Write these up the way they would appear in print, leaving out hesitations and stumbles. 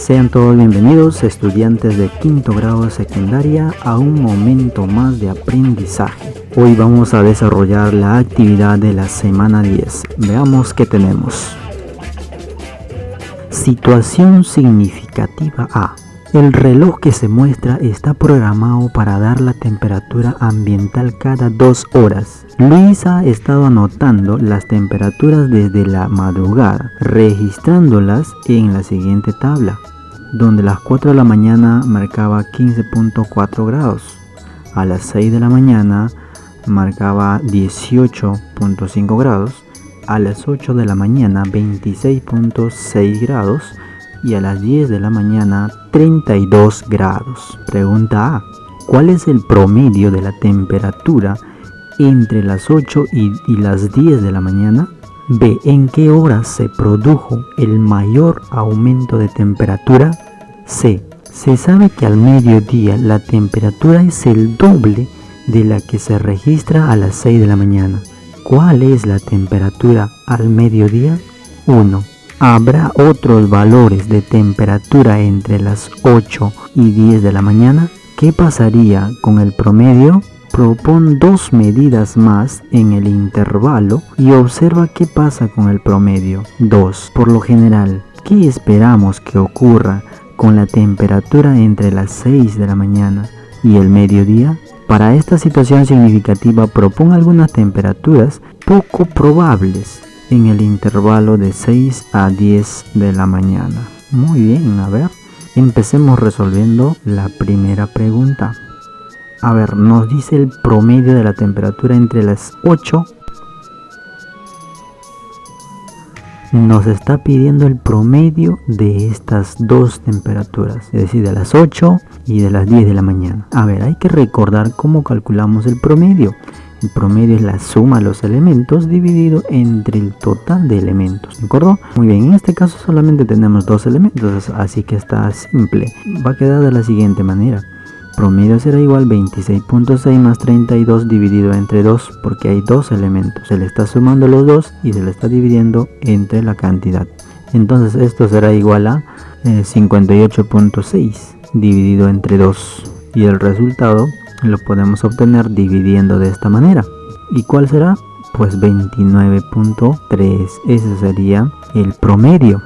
Sean todos bienvenidos, estudiantes de quinto grado de secundaria, a un momento más de aprendizaje. Hoy vamos a desarrollar la actividad de la semana 10. Veamos qué tenemos. Situación significativa A. El reloj que se muestra está programado para dar la temperatura ambiental cada 2 horas. Luisa ha estado anotando las temperaturas desde la madrugada, registrándolas en la siguiente tabla, donde a las 4 de la mañana marcaba 15.4 grados, a las 6 de la mañana marcaba 18.5 grados, a las 8 de la mañana 26.6 grados y a las 10 de la mañana 32 grados. Pregunta A. ¿Cuál es el promedio de la temperatura entre las 8 y las 10 de la mañana? B. ¿En qué horas se produjo el mayor aumento de temperatura? C. Se sabe que al mediodía la temperatura es el doble de la que se registra a las 6 de la mañana. ¿Cuál es la temperatura al mediodía? 1. ¿Habrá otros valores de temperatura entre las 8 y 10 de la mañana? ¿Qué pasaría con el promedio? Propon 2 medidas más en el intervalo y observa qué pasa con el promedio. 2. Por lo general, ¿qué esperamos que ocurra con la temperatura entre las 6 de la mañana y el mediodía? Para esta situación significativa, propon algunas temperaturas poco probables en el intervalo de 6 a 10 de la mañana. Muy bien, a ver, empecemos resolviendo la primera pregunta. A ver, nos dice el promedio de la temperatura entre las 8. Nos está pidiendo el promedio de estas dos temperaturas, es decir, de las 8 y de las 10 de la mañana. A ver, hay que recordar cómo calculamos el promedio. El promedio es la suma de los elementos dividido entre el total de elementos, ¿de acuerdo? Muy bien, en este caso solamente tenemos 2 elementos, así que está simple. Va a quedar de la siguiente manera. Promedio será igual 26.6 más 32 dividido entre 2, porque hay 2 elementos. Se le está sumando los 2 y se le está dividiendo entre la cantidad. Entonces esto será igual a 58.6 dividido entre 2. Y el resultado lo podemos obtener dividiendo de esta manera. ¿Y cuál será? Pues 29.3. Ese sería el promedio.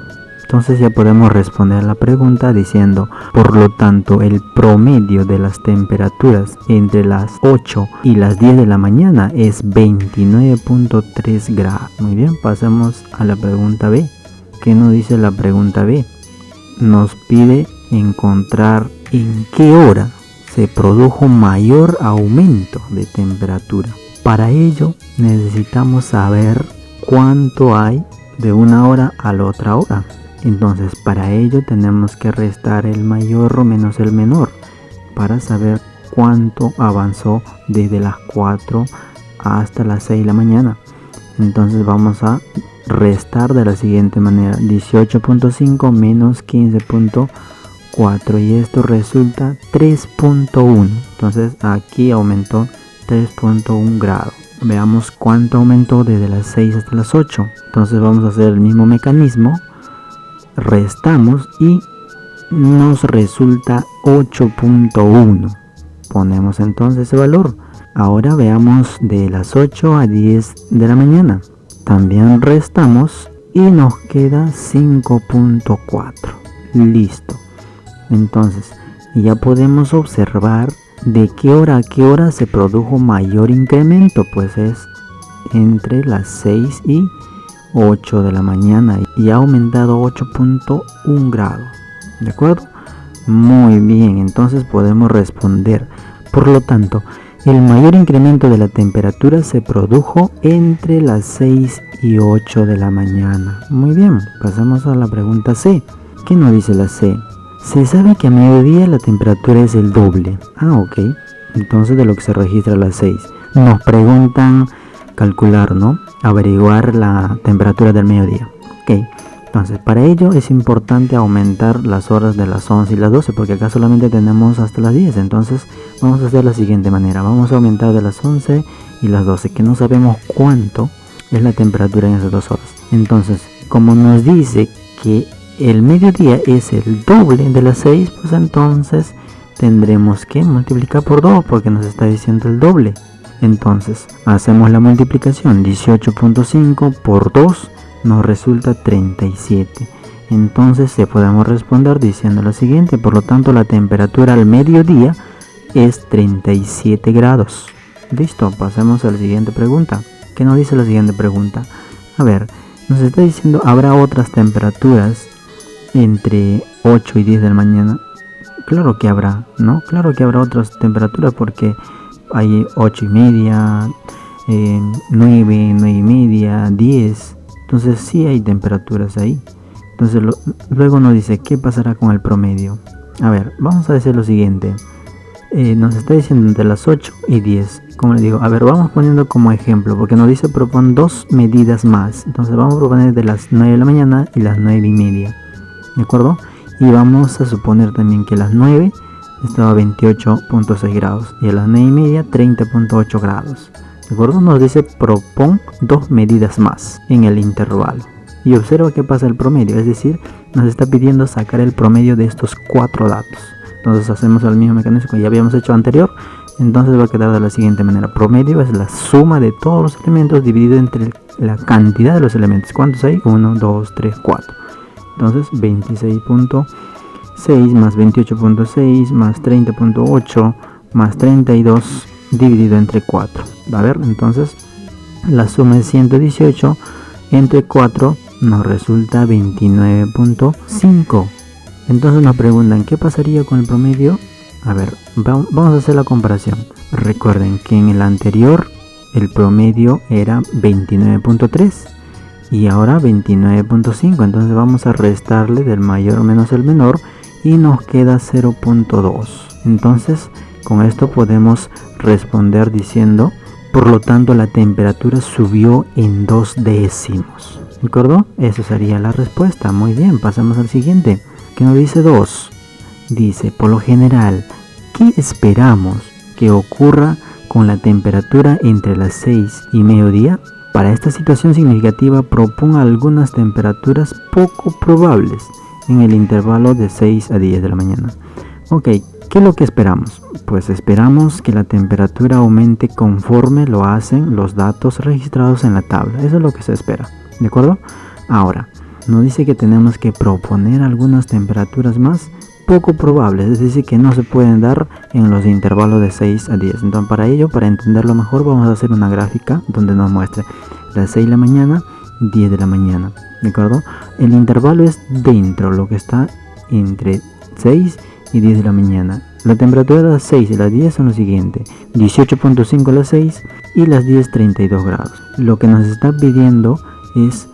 Entonces ya podemos responder la pregunta diciendo, por lo tanto, el promedio de las temperaturas entre las 8 y las 10 de la mañana es 29.3 grados. Muy bien, pasamos a la pregunta B. ¿Qué nos dice la pregunta B? Nos pide encontrar en qué hora se produjo mayor aumento de temperatura. Para ello necesitamos saber cuánto hay de una hora a la otra hora. Entonces para ello tenemos que restar el mayor menos el menor para saber cuánto avanzó desde las 4 hasta las 6 de la mañana. Entonces vamos a restar de la siguiente manera: 18.5 menos 15.4 y esto resulta 3.1. Entonces aquí aumentó 3.1 grados. Veamos cuánto aumentó desde las 6 hasta las 8. Entonces vamos a hacer el mismo mecanismo. Restamos y nos resulta 8.1. Ponemos entonces ese valor. Ahora veamos de las 8 a 10 de la mañana. También restamos y nos queda 5.4. Listo. Entonces ya podemos observar de qué hora a qué hora se produjo mayor incremento. Pues es entre las 6 y 8 de la mañana y ha aumentado 8.1 grados. ¿De acuerdo? Muy bien, entonces podemos responder. Por lo tanto, el mayor incremento de la temperatura se produjo entre las 6 y 8 de la mañana. Muy bien, pasamos a la pregunta C. ¿Qué nos dice la C? Se sabe que a mediodía la temperatura es el doble. Ok. Entonces de lo que se registra a las 6. Nos preguntan calcular, ¿no? Averiguar la temperatura del mediodía. Ok. Entonces para ello es importante aumentar las horas de las 11 y las 12, porque acá solamente tenemos hasta las 10. Entonces vamos a hacer la siguiente manera. Vamos a aumentar de las 11 y las 12, que no sabemos cuánto es la temperatura en esas 2 horas. Entonces, como nos dice que el mediodía es el doble de las 6, pues entonces tendremos que multiplicar por 2 porque nos está diciendo el doble. Entonces hacemos la multiplicación, 18.5 por 2 nos resulta 37. Entonces se podemos responder diciendo lo siguiente: por lo tanto la temperatura al mediodía es 37 grados. Listo, pasemos a la siguiente pregunta. ¿Qué nos dice la siguiente pregunta? A ver, nos está diciendo, ¿habrá otras temperaturas entre 8 y 10 de la mañana? Claro que habrá, ¿no? Claro que habrá otras temperaturas porque hay 8 y media, 9, 9 y media, 10. Entonces sí hay temperaturas ahí. Entonces luego nos dice, ¿qué pasará con el promedio? A ver, vamos a decir lo siguiente. Nos está diciendo entre las 8 y 10. Como le digo, a ver, vamos poniendo como ejemplo, porque nos dice propon dos medidas más. Entonces vamos a proponer de las 9 de la mañana y las 9 y media. ¿De acuerdo? Y vamos a suponer también que a las 9 estaba a 28.6 grados y a las 9 y media 30.8 grados. ¿De acuerdo? Nos dice propon dos medidas más en el intervalo. Y observa qué pasa el promedio, es decir, nos está pidiendo sacar el promedio de estos 4 datos. Entonces hacemos el mismo mecanismo que ya habíamos hecho anterior. Entonces va a quedar de la siguiente manera: promedio es la suma de todos los elementos dividido entre la cantidad de los elementos. ¿Cuántos hay? 1, 2, 3, 4. Entonces 26.6 más 28.6 más 30.8 más 32 dividido entre 4. A ver, entonces la suma es 118 entre 4 nos resulta 29.5. Entonces nos preguntan, ¿qué pasaría con el promedio? A ver, vamos a hacer la comparación. Recuerden que en el anterior el promedio era 29.3 y ahora 29.5. Entonces vamos a restarle del mayor menos el menor y nos queda 0.2. Entonces con esto podemos responder diciendo, por lo tanto la temperatura subió en 2 décimos. ¿De acuerdo? Eso sería la respuesta. Muy bien, pasamos al siguiente. ¿Qué nos dice 2? Dice, por lo general, ¿qué esperamos que ocurra con la temperatura entre las 6 y mediodía? Para esta situación significativa, proponga algunas temperaturas poco probables en el intervalo de 6 a 10 de la mañana. Ok, ¿qué es lo que esperamos? Pues esperamos que la temperatura aumente conforme lo hacen los datos registrados en la tabla. Eso es lo que se espera. ¿De acuerdo? Ahora, nos dice que tenemos que proponer algunas temperaturas más poco probables, es decir, que no se pueden dar en los intervalos de 6 a 10. Entonces, para ello, para entenderlo mejor, vamos a hacer una gráfica donde nos muestre las 6 de la mañana, 10 de la mañana. ¿De acuerdo? El intervalo es dentro, lo que está entre 6 y 10 de la mañana. La temperatura de las 6 y las 10 son lo siguiente: 18.5 a las 6 y las 10 32 grados. Lo que nos está pidiendo es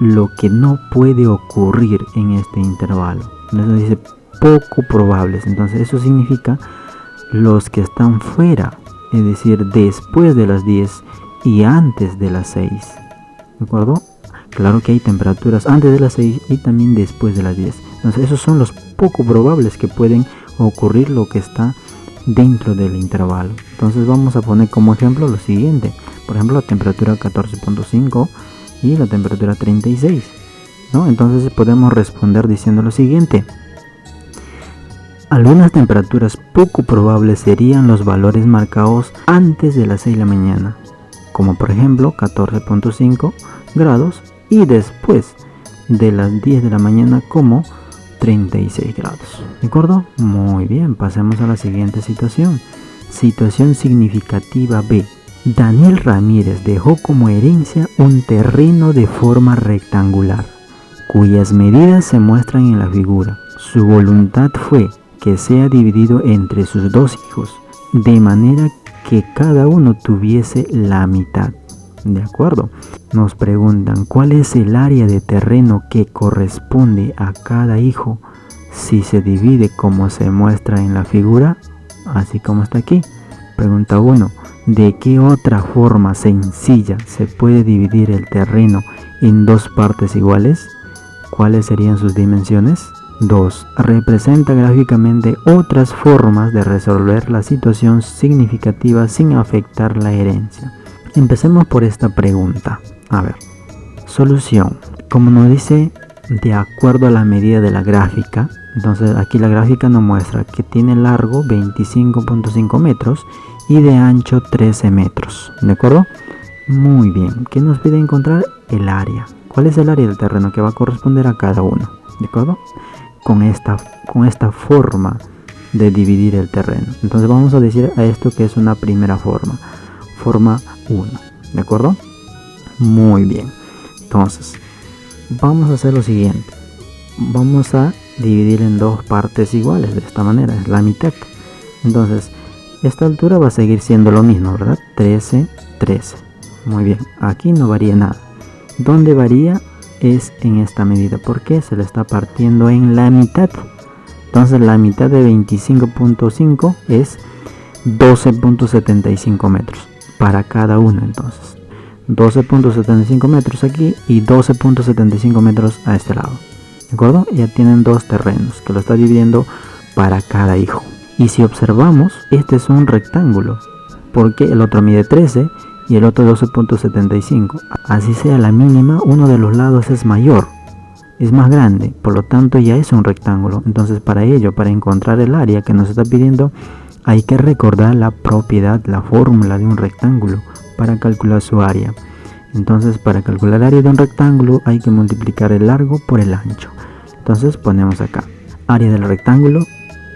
lo que no puede ocurrir en este intervalo. Nos dice poco probables. Entonces eso significa los que están fuera, es decir, después de las 10 y antes de las 6. ¿De acuerdo? Claro que hay temperaturas antes de las 6 y también después de las 10. Entonces esos son los poco probables que pueden ocurrir, lo que está dentro del intervalo. Entonces vamos a poner como ejemplo lo siguiente. Por ejemplo, la temperatura 14.5 y la temperatura 36, ¿no? Entonces podemos responder diciendo lo siguiente: algunas temperaturas poco probables serían los valores marcados antes de las 6 de la mañana, como por ejemplo 14.5 grados, y después de las 10 de la mañana como 36 grados. ¿De acuerdo? Muy bien, pasemos a la siguiente situación. Situación significativa B. Daniel Ramírez dejó como herencia un terreno de forma rectangular, cuyas medidas se muestran en la figura. Su voluntad fue que sea dividido entre sus dos hijos, de manera que cada uno tuviese la mitad. ¿De acuerdo? Nos preguntan, ¿cuál es el área de terreno que corresponde a cada hijo si se divide como se muestra en la figura, así como está aquí? Pregunta 1. ¿De qué otra forma sencilla se puede dividir el terreno en dos partes iguales? ¿Cuáles serían sus dimensiones? 2. Representa gráficamente otras formas de resolver la situación significativa sin afectar la herencia. Empecemos por esta pregunta. A ver, solución. Como nos dice de acuerdo a la medida de la gráfica. Entonces aquí la gráfica nos muestra que tiene largo 25.5 metros y de ancho 13 metros. ¿De acuerdo? Muy bien. ¿Qué nos pide encontrar? El área. ¿Cuál es el área del terreno que va a corresponder a cada uno? ¿De acuerdo? Con esta forma de dividir el terreno. Entonces vamos a decir a esto que es una primera forma. Forma 1. ¿De acuerdo? Muy bien. Entonces vamos a hacer lo siguiente. Vamos a dividir en dos partes iguales de esta manera. Es la mitad. Entonces esta altura va a seguir siendo lo mismo, ¿verdad? 13, 13. Muy bien. Aquí no varía nada. ¿Dónde varía? Es en esta medida, porque se le está partiendo en la mitad. Entonces la mitad de 25.5 es 12.75 metros para cada uno. Entonces 12.75 metros aquí y 12.75 metros a este lado. ¿De acuerdo? Ya tienen dos terrenos que lo está dividiendo para cada hijo. Y si observamos, este es un rectángulo, porque el otro mide 13 y el otro 12.75. Así sea la mínima, uno de los lados es mayor, es más grande, por lo tanto ya es un rectángulo. Entonces para ello, para encontrar el área que nos está pidiendo, hay que recordar la propiedad, la fórmula de un rectángulo para calcular su área. Entonces para calcular el área de un rectángulo hay que multiplicar el largo por el ancho. Entonces ponemos acá, área del rectángulo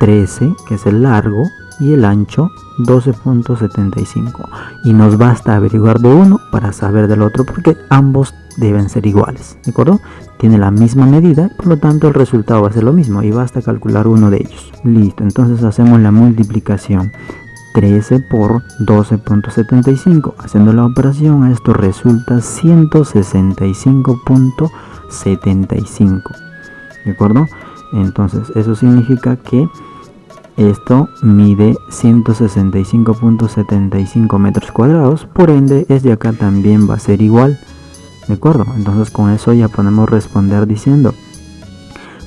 13, que es el largo, y el ancho 12.75, y nos basta averiguar de uno para saber del otro, porque ambos deben ser iguales. ¿De acuerdo? Tiene la misma medida, por lo tanto el resultado va a ser lo mismo y basta calcular uno de ellos. Listo, entonces hacemos la multiplicación. 13 por 12.75. Haciendo la operación, a esto resulta 165.75. ¿De acuerdo? Entonces eso significa que esto mide 165.75 metros cuadrados, por ende este de acá también va a ser igual. ¿De acuerdo? Entonces con eso ya podemos responder diciendo,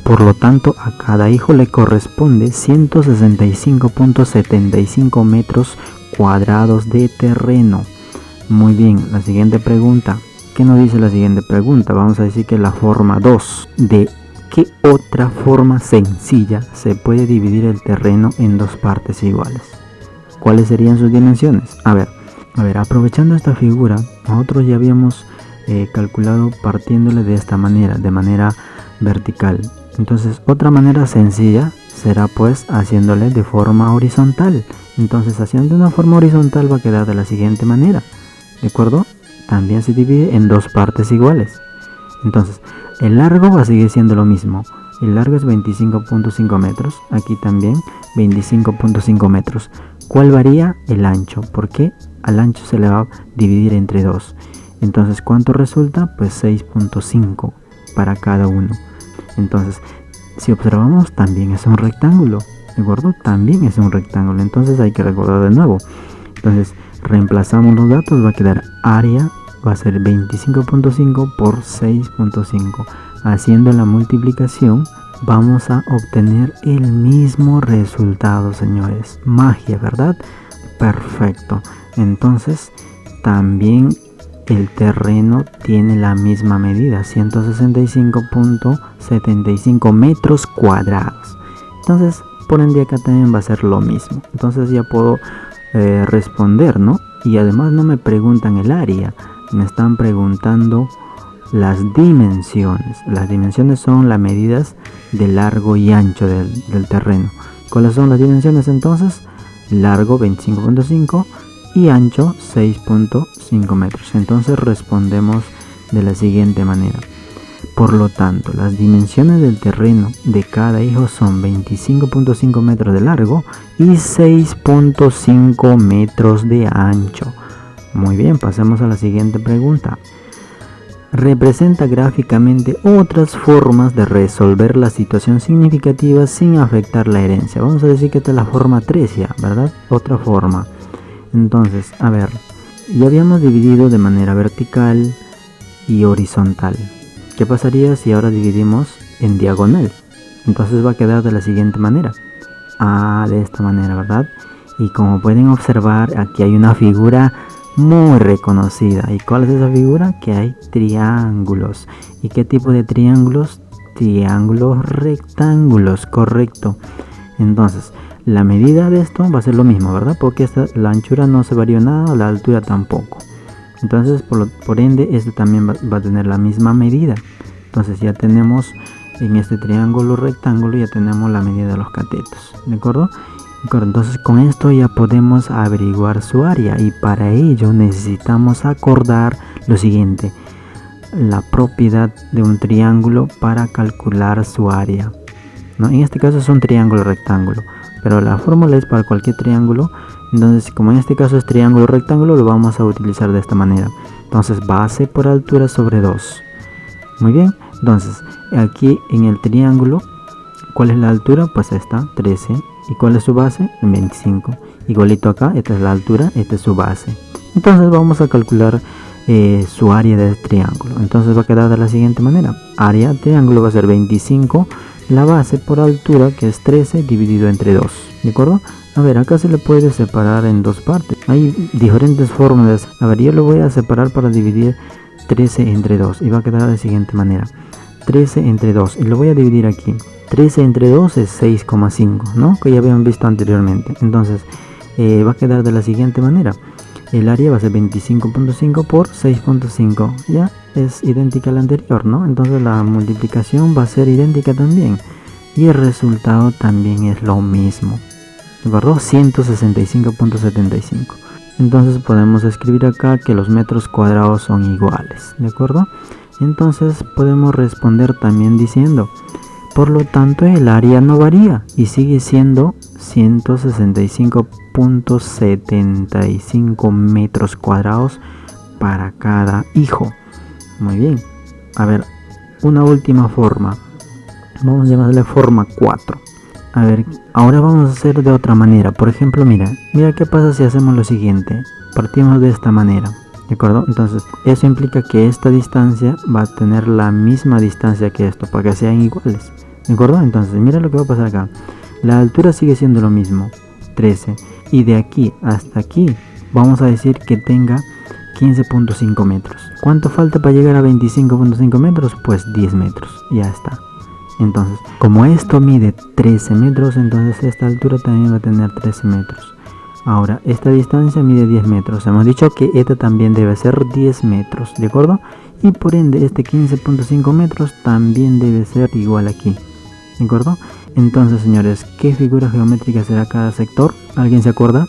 por lo tanto a cada hijo le corresponde 165.75 metros cuadrados de terreno. Muy bien, la siguiente pregunta. ¿Qué nos dice la siguiente pregunta? Vamos a decir que la forma 2. ¿De qué otra forma sencilla se puede dividir el terreno en dos partes iguales? ¿Cuáles serían sus dimensiones? A ver, aprovechando esta figura, nosotros ya habíamos calculado partiéndole de esta manera, de manera vertical. Entonces otra manera sencilla será pues haciéndole de forma horizontal. Entonces haciendo de una forma horizontal va a quedar de la siguiente manera. ¿De acuerdo? También se divide en dos partes iguales. Entonces el largo va a seguir siendo lo mismo. El largo es 25.5 metros. Aquí también 25.5 metros. ¿Cuál varía? El ancho. ¿Por qué? Al ancho se le va a dividir entre dos. Entonces ¿cuánto resulta? Pues 6.5 para cada uno. Entonces si observamos, también es un rectángulo. ¿De acuerdo? También es un rectángulo. Entonces hay que recordar de nuevo. Entonces reemplazamos los datos. Va a quedar área, va a ser 25.5 por 6.5. Haciendo la multiplicación vamos a obtener el mismo resultado, señores. Magia, ¿verdad? Perfecto. Entonces también el terreno tiene la misma medida, 165.75 metros cuadrados. Entonces por ende acá también va a ser lo mismo. Entonces ya puedo responder, ¿no? Y además no me preguntan el área, me están preguntando las dimensiones. Las dimensiones son las medidas de largo y ancho del terreno. ¿Cuáles son las dimensiones entonces? Largo 25.5 y ancho 6.5 metros. Entonces respondemos de la siguiente manera. Por lo tanto, las dimensiones del terreno de cada hijo son 25.5 metros de largo y 6.5 metros de ancho. Muy bien, pasemos a la siguiente pregunta. Representa gráficamente otras formas de resolver la situación significativa sin afectar la herencia. Vamos a decir que esta es la forma 3 ya, ¿verdad? Otra forma. Entonces, a ver, ya habíamos dividido de manera vertical y horizontal. ¿Qué pasaría si ahora dividimos en diagonal? Entonces va a quedar de la siguiente manera. De esta manera, ¿verdad? Y como pueden observar, aquí hay una figura muy reconocida. ¿Y cuál es esa figura? Que hay triángulos. ¿Y qué tipo de triángulos? triángulos rectángulos, correcto. Entonces, la medida de esto va a ser lo mismo, ¿verdad? Porque la anchura no se varió nada, la altura tampoco. Entonces, por ende, este también va a tener la misma medida. Entonces, ya tenemos en este triángulo rectángulo, ya tenemos la medida de los catetos, ¿de acuerdo? Entonces, con esto ya podemos averiguar su área, y para ello necesitamos acordar lo siguiente: la propiedad de un triángulo para calcular su área, ¿no? En este caso es un triángulo rectángulo, pero la fórmula es para cualquier triángulo. Entonces, como en este caso es triángulo rectángulo, lo vamos a utilizar de esta manera. Entonces, base por altura sobre 2. Muy bien, entonces aquí en el triángulo, ¿cuál es la altura? Pues esta, 13. ¿Y cuál es su base? 25. Igualito acá, esta es la altura, esta es su base. Entonces vamos a calcular su área del triángulo. Entonces va a quedar de la siguiente manera: área del triángulo va a ser 25, la base por altura, que es 13, dividido entre 2, ¿de acuerdo? A ver, acá se le puede separar en dos partes. Hay diferentes fórmulas. A ver, yo lo voy a separar para dividir 13 entre 2 y va a quedar de la siguiente manera: 13 entre 2, y lo voy a dividir aquí. 13 entre 2 es 6,5, ¿no? Que ya habían visto anteriormente. Entonces va a quedar de la siguiente manera: el área va a ser 25.5 por 6.5. Ya es idéntica a la anterior, ¿no? Entonces la multiplicación va a ser idéntica también, y el resultado también es lo mismo, ¿de acuerdo? 165.75. Entonces podemos escribir acá que los metros cuadrados son iguales, ¿de acuerdo? Entonces podemos responder también diciendo: por lo tanto, el área no varía y sigue siendo 165.75 metros cuadrados para cada hijo. Muy bien. A ver, una última forma. Vamos a llamarle forma 4. A ver, ahora vamos a hacer de otra manera. Por ejemplo, mira qué pasa si hacemos lo siguiente. Partimos de esta manera, ¿de acuerdo? Entonces, eso implica que esta distancia va a tener la misma distancia que esto, para que sean iguales, ¿de acuerdo? Entonces, mira lo que va a pasar acá. La altura sigue siendo lo mismo, 13. Y de aquí hasta aquí, vamos a decir que tenga 15.5 metros. ¿Cuánto falta para llegar a 25.5 metros? Pues 10 metros. Ya está. Entonces, como esto mide 13 metros, entonces esta altura también va a tener 13 metros. Ahora, esta distancia mide 10 metros. Hemos dicho que esta también debe ser 10 metros, ¿de acuerdo? Y por ende, este 15.5 metros también debe ser igual aquí, ¿de acuerdo? Entonces, señores, ¿qué figura geométrica será cada sector? ¿Alguien se acuerda?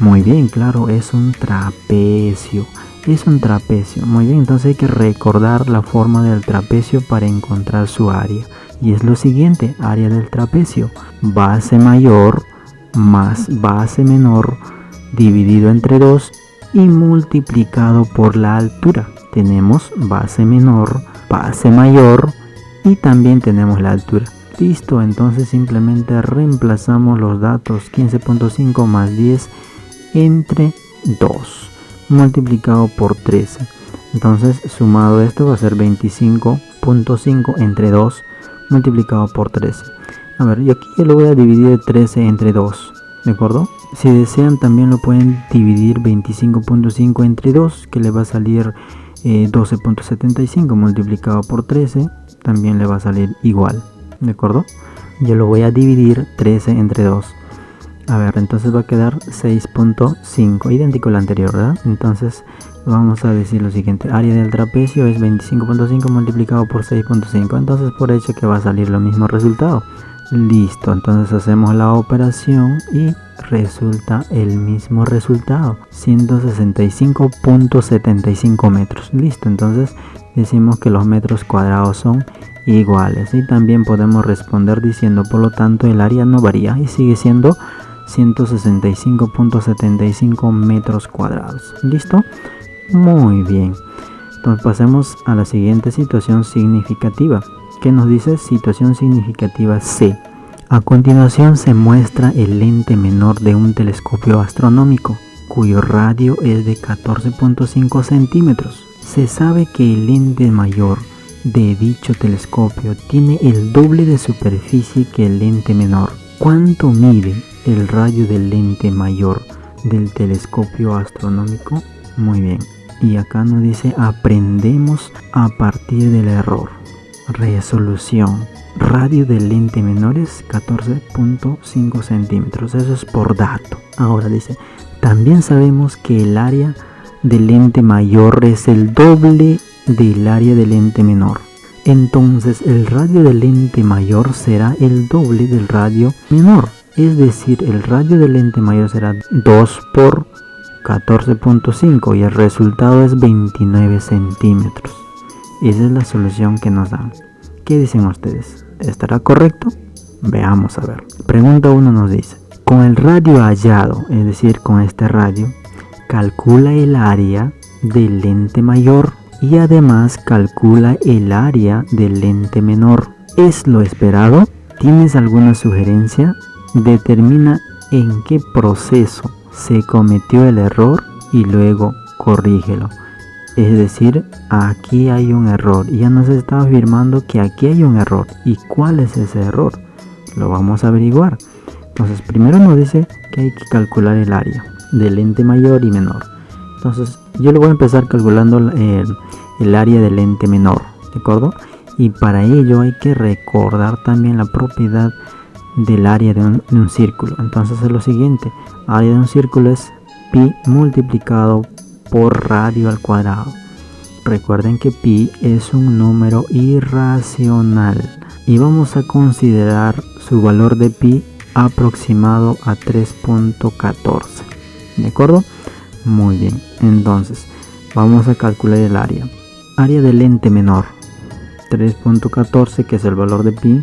Muy bien, claro, es un trapecio. Es un trapecio. Muy bien, entonces hay que recordar la forma del trapecio para encontrar su área. Y es lo siguiente: área del trapecio: base mayor más base menor dividido entre 2 y multiplicado por la altura. Tenemos base menor, base mayor y también tenemos la altura. Listo, entonces simplemente reemplazamos los datos: 15.5 más 10 entre 2 multiplicado por 13. Entonces sumado esto va a ser 25.5 entre 2 multiplicado por 13. A ver, yo aquí ya lo voy a dividir 13 entre 2, ¿de acuerdo? Si desean también lo pueden dividir 25.5 entre 2, que le va a salir 12.75 multiplicado por 13, también le va a salir igual, ¿de acuerdo? Yo lo voy a dividir 13 entre 2. A ver, entonces va a quedar 6.5, idéntico al anterior, ¿verdad? Entonces vamos a decir lo siguiente: área del trapecio es 25.5 multiplicado por 6.5. Entonces por hecho que va a salir lo mismo resultado. Listo, entonces hacemos la operación y resulta el mismo resultado: 165.75 metros. Listo, entonces decimos que los metros cuadrados son iguales. Y también podemos responder diciendo: por lo tanto, el área no varía y sigue siendo 165.75 metros cuadrados. ¿Listo? Muy bien. Entonces pasemos a la siguiente situación significativa. ¿Qué nos dice? Situación significativa C. A continuación se muestra el lente menor de un telescopio astronómico, cuyo radio es de 14.5 centímetros. Se sabe que el lente mayor de dicho telescopio tiene el doble de superficie que el lente menor. ¿Cuánto mide el radio del lente mayor del telescopio astronómico? Muy bien. Y acá nos dice: aprendemos a partir del error. Resolución. Radio del lente menor es 14.5 centímetros. Eso es por dato. Ahora dice, también sabemos que el área del lente mayor es el doble del área del lente menor. Entonces el radio del lente mayor será el doble del radio menor. Es decir, el radio del lente mayor será 2 por 14.5 y el resultado es 29 centímetros. Esa es la solución que nos dan. ¿Qué dicen ustedes? ¿Estará correcto? Veamos a ver. Pregunta 1 nos dice, con el radio hallado, es decir, con este radio, calcula el área del lente mayor y además calcula el área del lente menor. ¿Es lo esperado? ¿Tienes alguna sugerencia? Determina en qué proceso se cometió el error y luego corrígelo. Es decir, aquí hay un error. Ya nos está afirmando que aquí hay un error. ¿Y cuál es ese error? Lo vamos a averiguar. Entonces, primero nos dice que hay que calcular el área del lente mayor y menor. Entonces, yo le voy a empezar calculando el área del lente menor, ¿de acuerdo? Y para ello hay que recordar también la propiedad del área de un círculo. Entonces es lo siguiente, área de un círculo es pi multiplicado por radio al cuadrado. Recuerden que pi es un número irracional y vamos a considerar su valor de pi aproximado a 3.14. ¿De acuerdo? Muy bien, entonces vamos a calcular el área. Área del lente menor, 3.14, que es el valor de pi,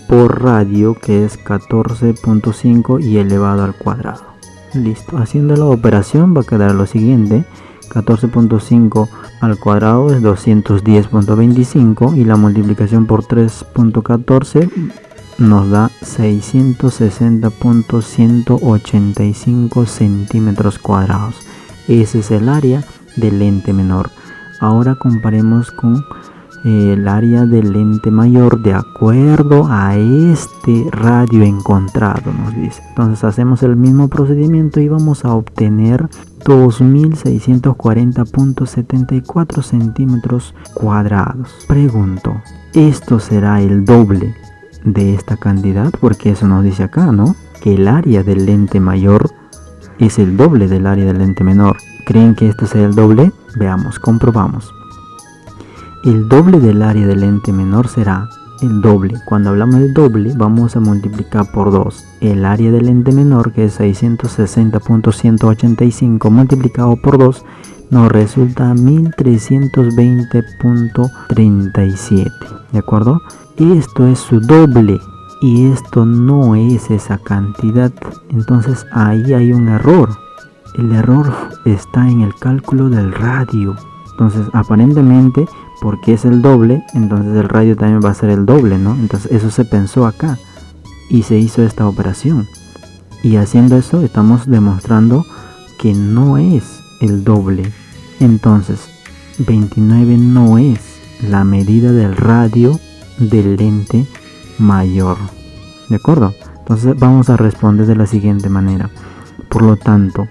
por radio, que es 14.5 y elevado al cuadrado. Listo, haciendo la operación va a quedar lo siguiente, 14.5 al cuadrado es 210.25 y la multiplicación por 3.14 nos da 660.185 centímetros cuadrados. Ese es el área del lente menor. Ahora comparemos con el área del lente mayor de acuerdo a este radio encontrado, nos dice. Entonces hacemos el mismo procedimiento y vamos a obtener 2640.74 centímetros cuadrados. Pregunto, ¿esto será el doble de esta cantidad? Porque eso nos dice acá, ¿no? Que el área del lente mayor es el doble del área del lente menor. ¿Creen que esto sea el doble? Veamos, comprobamos. El doble del área del lente menor será el doble. Cuando hablamos del doble, vamos a multiplicar por 2. El área del lente menor, que es 660.185 multiplicado por 2, nos resulta 1320.37. ¿De acuerdo? Esto es su doble y esto no es esa cantidad. Entonces ahí hay un error. El error está en el cálculo del radio. Entonces aparentemente, porque es el doble, entonces el radio también va a ser el doble, ¿no? Entonces eso se pensó acá y se hizo esta operación. Y haciendo eso estamos demostrando que no es el doble. Entonces 29 no es la medida del radio del lente mayor. ¿De acuerdo? Entonces vamos a responder de la siguiente manera. Por lo tanto,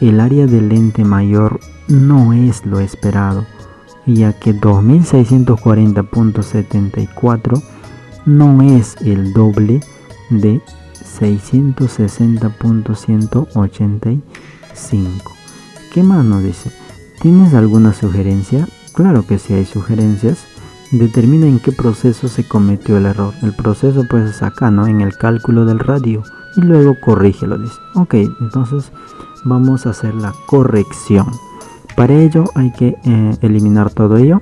el área del lente mayor no es lo esperado, ya que 2640.74 no es el doble de 660.185. ¿Qué más nos dice? ¿Tienes alguna sugerencia? Claro que sí hay sugerencias. Determina en qué proceso se cometió el error. El proceso pues es acá, ¿no? En el cálculo del radio. Y luego corrígelo, dice. Ok, entonces vamos a hacer la corrección. Para ello hay que eliminar todo ello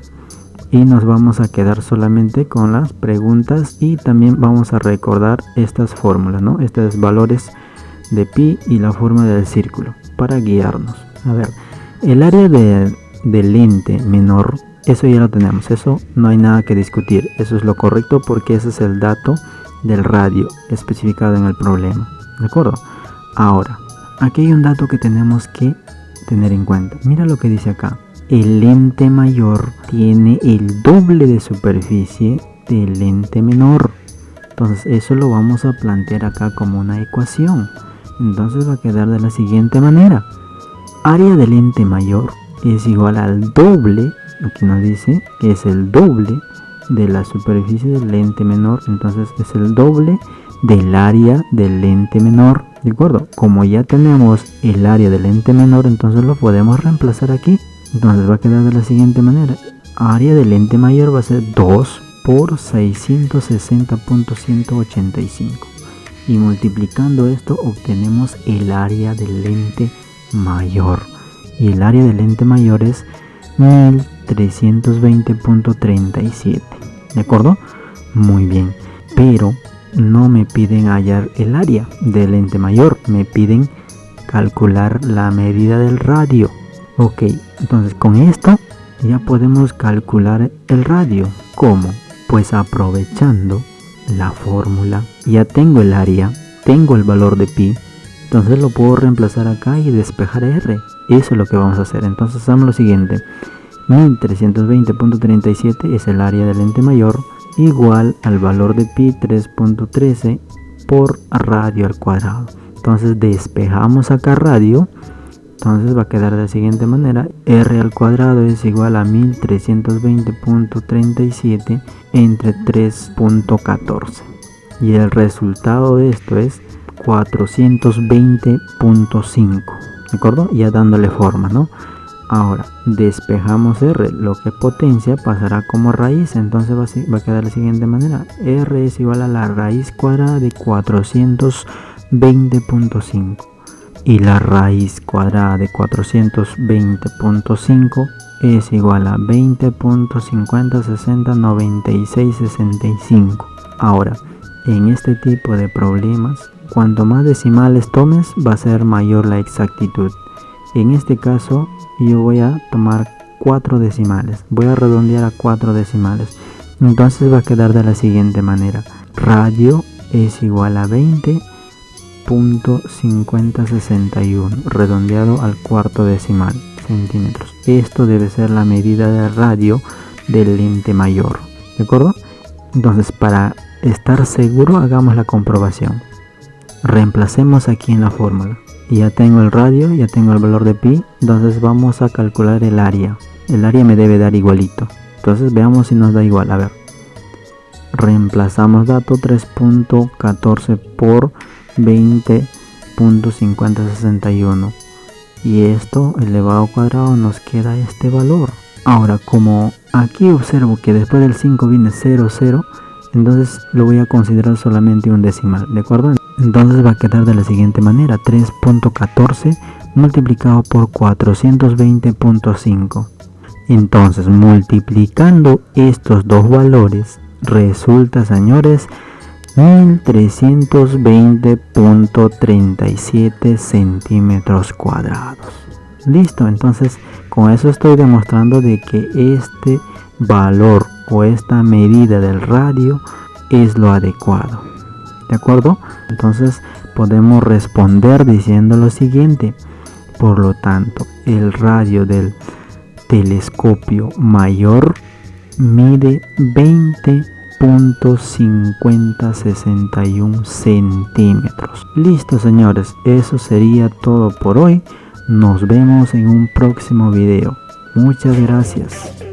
y nos vamos a quedar solamente con las preguntas y también vamos a recordar estas fórmulas, ¿no? Estos valores de pi y la forma del círculo para guiarnos. A ver, el área del lente menor, eso ya lo tenemos, eso no hay nada que discutir, eso es lo correcto porque ese es el dato del radio especificado en el problema, ¿de acuerdo? Ahora, aquí hay un dato que tenemos que tener en cuenta. Mira lo que dice acá. El lente mayor tiene el doble de superficie del lente menor. Entonces eso lo vamos a plantear acá como una ecuación. Entonces va a quedar de la siguiente manera. Área del lente mayor es igual al doble, aquí nos dice que es el doble de la superficie del lente menor, entonces es el doble del área del lente menor, ¿de acuerdo? Como ya tenemos el área del lente menor, entonces lo podemos reemplazar aquí. Entonces va a quedar de la siguiente manera: área del lente mayor va a ser 2 por 660.185, y multiplicando esto obtenemos el área del lente mayor, y el área del lente mayor es 1320.37, ¿de acuerdo? Muy bien, pero no me piden hallar el área del lente mayor, me piden calcular la medida del radio. Ok, entonces con esto ya podemos calcular el radio. ¿Cómo? Pues aprovechando la fórmula. Ya tengo el área, tengo el valor de pi, entonces lo puedo reemplazar acá y despejar r. Eso es lo que vamos a hacer. Entonces hacemos lo siguiente: 1320.37 es el área del lente mayor, igual al valor de pi 3.13 por radio al cuadrado. Entonces despejamos acá radio, entonces va a quedar de la siguiente manera: r al cuadrado es igual a 1320.37 entre 3.14, y el resultado de esto es 420.5, ¿de acuerdo? Ya dándole forma, ¿no? Ahora despejamos r, lo que potencia pasará como raíz, entonces va a quedar de la siguiente manera: r es igual a la raíz cuadrada de 420.5, y la raíz cuadrada de 420.5 es igual a 20.50609665. Ahora, en este tipo de problemas, cuanto más decimales tomes, va a ser mayor la exactitud. En este caso yo voy a tomar 4 decimales, voy a redondear a 4 decimales, entonces va a quedar de la siguiente manera: radio es igual a 20.5061 redondeado al cuarto decimal, centímetros. Esto debe ser la medida de radio del lente mayor, ¿de acuerdo? Entonces, para estar seguro, hagamos la comprobación. Reemplacemos aquí en la fórmula. Ya tengo el radio, ya tengo el valor de pi, entonces vamos a calcular el área. El área me debe dar igualito, entonces veamos si nos da igual. A ver, reemplazamos dato: 3.14 por 20.5061, y esto elevado al cuadrado nos queda este valor. Ahora, como aquí observo que después del 5 viene 00, entonces lo voy a considerar solamente un decimal, ¿de acuerdo? Entonces va a quedar de la siguiente manera: 3.14 multiplicado por 420.5. Entonces, multiplicando estos dos valores, resulta, señores, 1320.37 centímetros cuadrados. Listo, entonces con eso estoy demostrando de que este valor o esta medida del radio es lo adecuado, ¿de acuerdo? Entonces podemos responder diciendo lo siguiente: por lo tanto, el radio del telescopio mayor mide 20.5061 centímetros. Listo, señores, eso sería todo por hoy. Nos vemos en un próximo video. Muchas gracias.